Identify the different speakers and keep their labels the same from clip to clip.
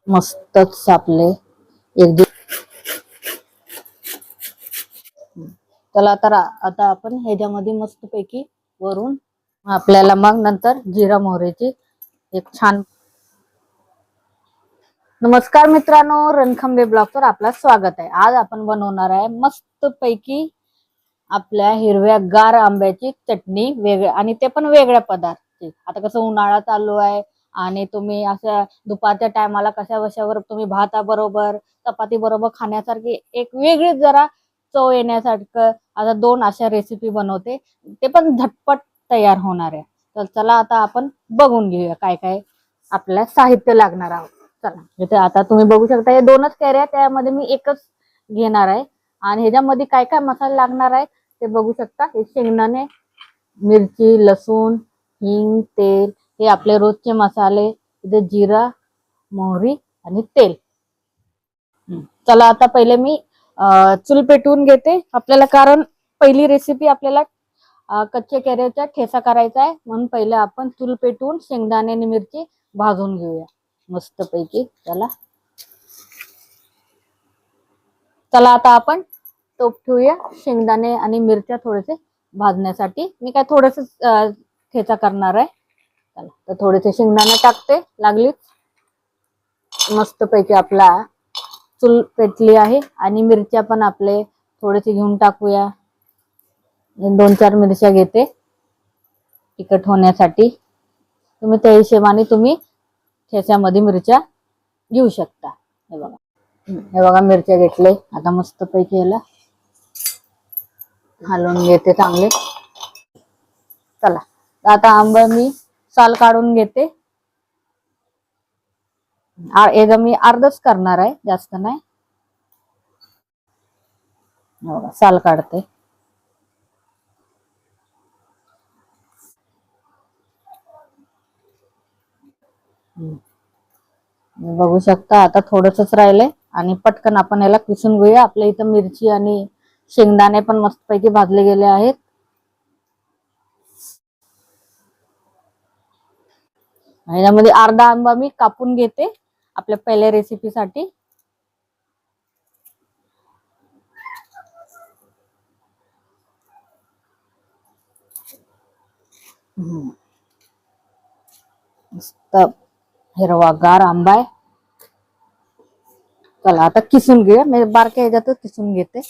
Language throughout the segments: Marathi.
Speaker 1: मस्तच आपले एक चला तर आता आपण ह्याच्यामध्ये मस्तपैकी वरून आपल्याला मग नंतर जिरा मोहरीची एक छान. नमस्कार मित्रांनो, रणखंबे ब्लॉगवर आपलं स्वागत आहे. आज आपण बनवणार आहे मस्तपैकी आपल्या हिरव्या गार आंब्याची चटणी, वेगळ्या आणि ते पण वेगळ्या पदार्थाची. आता कसं उन्हाळा चालू आहे आणि तुम्ही असं दुपारच्या टायमाला कशा बशावर तुम्ही भाताबरोबर चपाती बरोबर खाण्यासारखी एक वेगळी जरा चव येण्यासारखं आता दोन अशा रेसिपी बनवते, ते पण झटपट तयार होणार आहे. तर चला आता आपण बघून घेऊया काय काय आपल्याला साहित्य लागणार आहोत. चला इथे आता तुम्ही बघू शकता हे दोनच कैऱ्या, त्यामध्ये मी एकच घेणार आहे. आणि ह्याच्यामध्ये काय काय मसाले लागणार आहे ते बघू शकता. हे शेंगदाणे, मिरची, लसूण, हिंग, तेल हे आपले रोजचे मसाले. इथे जिरा, मोहरी आणि तेल. चला आता पहिले मी चूल पेटवून घेते आपल्याला, कारण पहिली रेसिपी आपल्याला कच्च्या कैऱ्याचा ठेचा करायचा आहे, म्हणून पहिले आपण चूल पेटवून शेंगदाणे आणि मिरची भाजून घेऊया मस्तपैकी. चला चला आता आपण तोप ठेवूया. शेंगदाणे आणि मिरच्या थोडेसे भाजण्यासाठी मी काय थोडस ठेचा करणार आहे. चला तर थोडेसे शेंगदाणे टाकते. लागलीच मस्तपैकी आपला चूल पेटली आहे आणि मिरच्या पण आपले थोडेसे घेऊन टाकूया. 2-4 मिरच्या घेते तिखट होण्यासाठी. तुम्ही त्या हिशोबाने तुम्ही ठेच्यामध्ये मिरच्या घेऊ शकता. हे बघा मिरच्या घेतले. आता मस्तपैकी याला हलवून घेते चांगले. चला आता आंबा मी साल काढून घेते. याचा मी अर्धच करणार आहे, जास्त नाही. साल काढते. बघू शकता आता थोडंसच राहिलंय आणि पटकन आपण याला किसून घेऊया. आपल्या इथं मिरची आणि शेंगदाणे पण मस्तपैकी भाजले गेले आहेत. यामध्ये अर्धा आंबा मी कापून घेते आपल्या पहिल्या रेसिपीसाठी. मस्त हिरवागार आंबा आहे. चला आता किसून घेऊया. मी बारक्या ह्याच्यातच किसून घेते,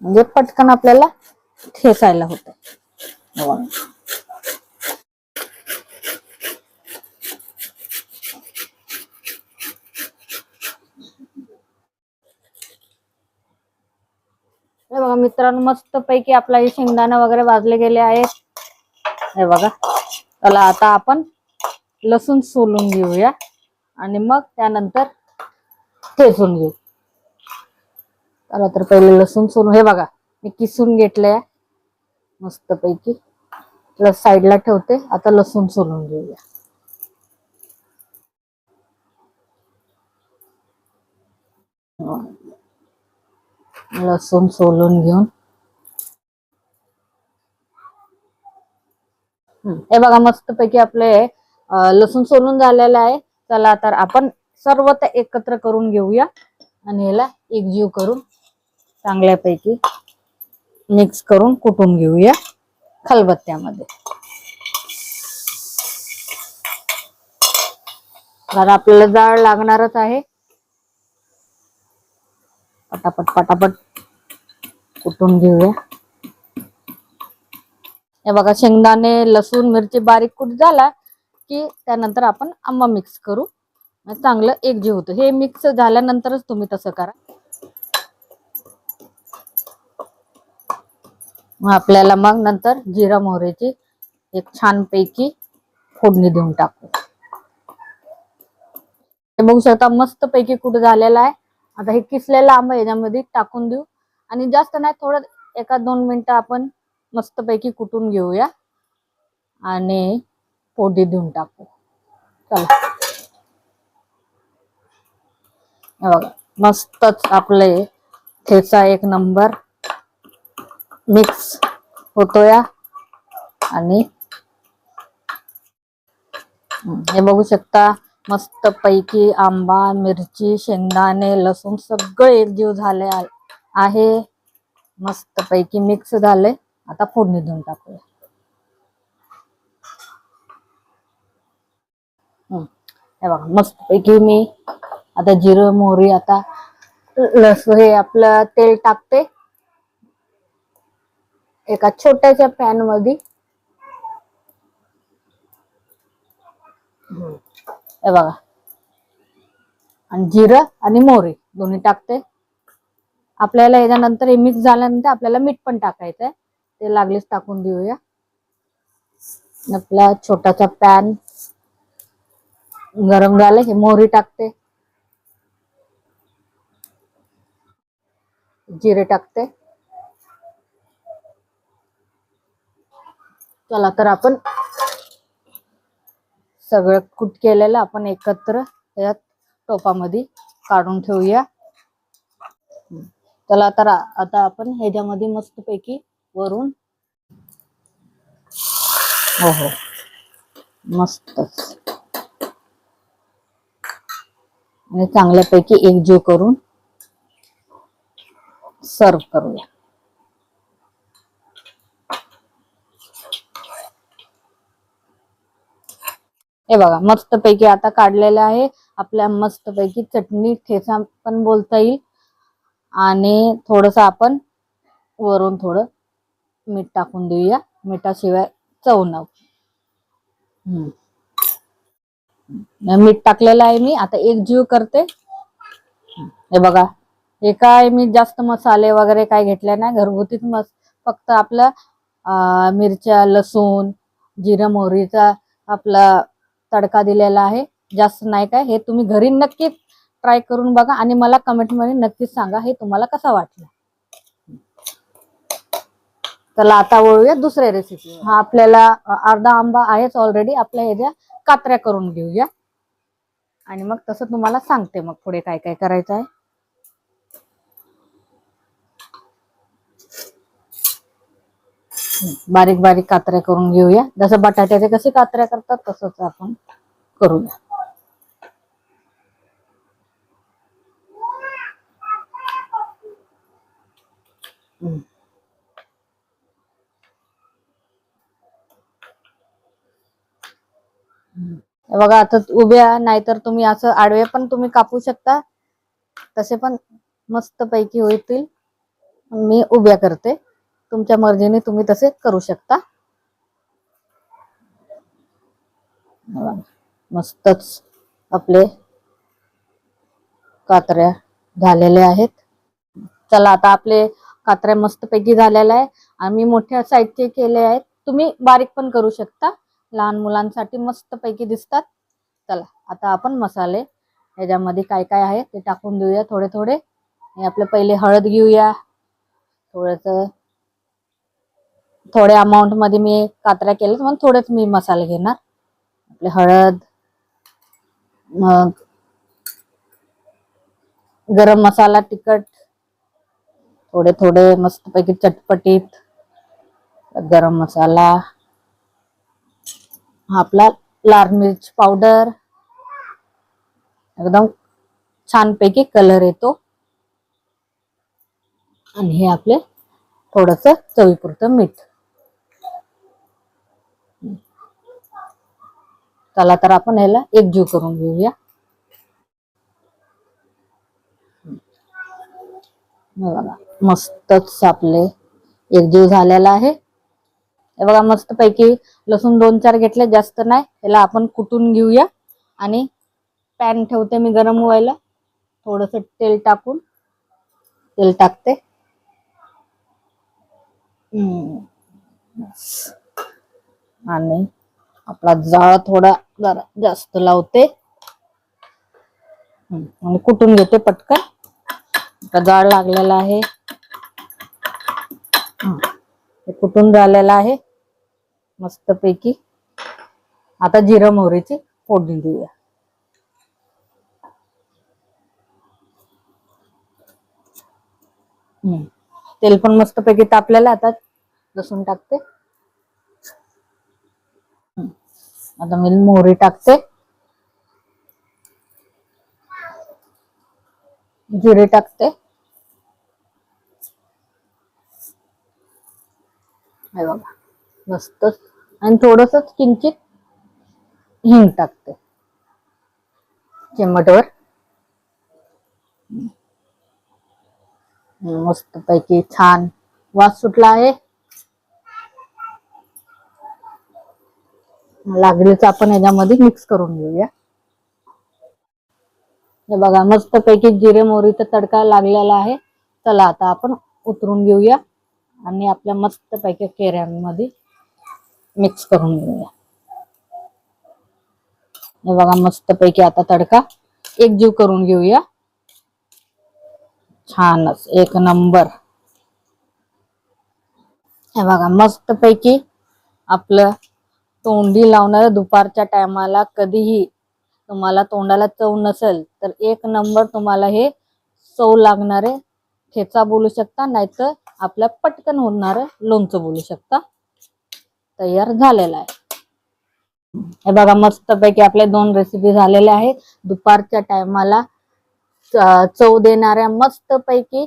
Speaker 1: म्हणजे पटकन आपल्याला ठेचायला होतं. हे बघा मित्रांनो, मस्त पैकी आपला हे शेंगदाणे वगैरे भाजले गेले आहेत. हे बघा. चला आता आपण लसूण सोलून घेऊया आणि मग त्यानंतर ठेचून घेऊ. चला तर पहिले लसूण सोलून, हे बघा मी किसून घेतलंय मस्त पैकी. प्लस साईडला ठेवते. आता लसूण सोलून घेऊया. लसूण सोलून घेऊन हे बघा मस्तपैकी आपले लसूण सोलून झालेलं आहे. चला तर आपण सर्व ते एकत्र करून घेऊया आणि याला एकजीव करून चांगल्यापैकी मिक्स करून कुटून घेऊया खलबत्त्यामध्ये. कारण आपल्याला जाळ लागणारच आहे. पटापट पटापट कुटून घेऊया. हे बघा शेंगदाणे, लसूण, मिरची बारीक कुट झाला की त्यानंतर आपण आंबा मिक्स करू. चांगलं एकजीव होतं. हे मिक्स झाल्यानंतरच तुम्ही तसं करा. आपल्याला मग नंतर जिरा मोहरीची एक छान पैकी फोडणी देऊन टाकू. हे बघू शकता मस्त पैकी कुट झालेला आहे. आता हे किसलेला आंबा याच्यामध्ये टाकून देऊ आणि जास्त नाही, थोडं 1-2 मिनिटं आपण मस्तपैकी कुटून घेऊया आणि फोडणी देऊन टाकू. चला बघा मस्तच आपले ठेचा एक नंबर मिक्स होतोय. आणि हे बघू शकता मस्त पैकी आंबा, मिरची, शेंगदाणे, लसूण सगळं एकजीव झाले आहे. मस्त पैकी मिक्स झाले. आता फोडणी देऊन टाकूया. हे बघा मस्त पैकी मी आता जिरं मोहरी आता लसूण हे आपलं तेल टाकते एका छोट्याशा पॅन मध्ये. हे बघा आणि जिरं आणि मोहरी दोन्ही टाकते. आपल्याला याच्यानंतर हे मिक्स झाल्यानंतर आपल्याला मीठ पण टाकायचंय. ते लागलीच टाकून देऊया. आपला छोटासा पॅन गरम झाले. हे मोहरी टाकते, जिरे टाकते. चला तर आपण सगळं कूट केलेलं आपण एकत्र या टोपामध्ये काढून ठेवूया. चला तर आता आपण ह्याच्यामध्ये मस्त पैकी वरून हो हो मस्तच आणि चांगल्यापैकी एकजीव करून सर्व करूया. हे बघा मस्त पैकी आता काढलेलं आहे. आपल्या मस्त पैकी चटणी ठेचा पण बोलता येईल. आणि थोडस आपण वरून थोडं मीठ टाकून देऊया. मिठाशिवाय चव नाही. मीठ टाकलेलं आहे मी. आता एकजीव करते. हे बघा हे काय मी जास्त मसाले वगैरे काय घेतले नाही. घरगुतीच फक्त आपलं मिरच्या, लसूण, जिरं मोहरीचा आपला तडका दिलेला आहे. जास्त नाही काय. हे तुम्ही घरी नक्कीच ट्राय करून बघा आणि मला कमेंट मध्ये नक्कीच सांगा हे तुम्हाला कसा वाटला. चला आता वळूया दुसऱ्या रेसिपी. हा आपल्याला अर्धा आंबा आहेच ऑलरेडी. आपल्या ह्याच्या कात्र्या करून घेऊया आणि मग तसं तुम्हाला सांगते मग पुढे काय काय करायचं आहे. बारीक बारीक कात्र्या करून घेऊया. जसं बटाट्याचे कसे कात्र्या करतात तसंच आपण करूया. बघा आता उभ्या नाहीतर तुम्ही असं आडवे पण तुम्ही कापू शकता. तसे पण मस्त पैकी होतील. मी उभ्या करते. तुमच्या मर्जीने तुम्ही तसे करू शकता. मस्तच आपले कात्र्या झालेल्या आहेत. चला आता आपले कात्र्या मस्त पैकी झालेल्या आहे. आम्ही मोठ्या साईजचे केले आहेत. तुम्ही बारीक पण करू शकता. लहान मुलांसाठी मस्त पैकी दिसतात. चला आता आपण मसाले याच्यामध्ये काय काय आहे ते टाकून देऊया थोडे थोडे. आपले पहिले हळद घेऊया. थोड्या अमाऊंट मध्ये मी कात्र्या केल्या म्हणून थोडेच मी मसाले घेणार. आपले हळद, मग गरम मसाला, तिखट थोडे थोडे मस्त पैकी चटपटीत गरम मसाला, आपला लाल मिर्च पावडर एकदम छानपैकी कलर येतो. आणि हे आपले थोडस चवीपुरतं मीठ. चला तर आपण याला एकजीव करून घेऊया. बघा मस्तच आपले एकजीव झालेला आहे. हे बघा मस्त पैकी लसूण 2-4 घेतले, जास्त नाही. याला आपण कुटून घेऊया आणि पॅन ठेवते मी गरम व्हायला. थोडस तेल टाकते. आणि आपला जाळ थोडा जरा जास्त लावते आणि कुटून घेते पटकन. आता जाळ लागलेला आहे. कुटून झालेला आहे मस्त पैकी. आता जिरं मोहरीची फोडणी देऊया. तेल पण मस्त पैकी तापलेलं. आता लसूण टाकते. आता मी मोहरी टाकते. जिरे टाकते, हे बघा मस्त, आणि थोडस किंचित हिंग टाकते चिमटवर. मस्त पैकी छान वास सुटला आहे. लागलीच आपण याच्यामध्ये मिक्स करून घेऊया. हे बघा मस्त पैकी जिरे मोहरीचा तडका लागलेला आहे. चला आता आपण उतरून घेऊया आणि आपल्या मस्त पैकी केऱ्यांमध्ये मिक्स करून घेऊया. हे बघा मस्त पैकी आता तडका एकजीव करून घेऊया. छानच एक नंबर. हे बघा मस्त पैकी आपलं तोंडी लावणाऱ्या दुपारच्या टायमाला कधीही तुम्हाला तोंडाला चव नसेल तर एक नंबर तुम्हाला हे चव लागणारे ठेचा बोलू शकता, नाहीतर आपल्या पटकन होणार लोणचं बोलू शकता. तयार झालेला आहे. हे बघा मस्त पैकी आपल्या 2 रेसिपी झालेल्या आहेत. दुपारच्या टायमाला चव देणाऱ्या मस्त पैकी.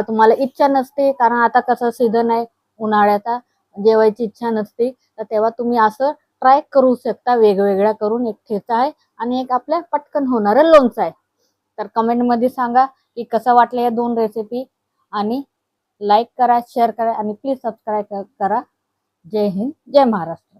Speaker 1: तुम्हाला इच्छा नसते, कारण आता कसं सीझन आहे उन्हाळ्याचा, जेवायची इच्छा नसते, तर तेव्हा तुम्ही असं ट्राय करू शकता. वेगवेगळ्या करून एक ठेचा आहे आणि एक आपल्या पटकन होणारं लोणचं आहे. तर कमेंट मध्ये सांगा की कसं वाटलं या 2 रेसिपी, आणि लाईक करा, शेअर करा आणि प्लीज सबस्क्राईब करा. जय हिंद, जय महाराष्ट्र.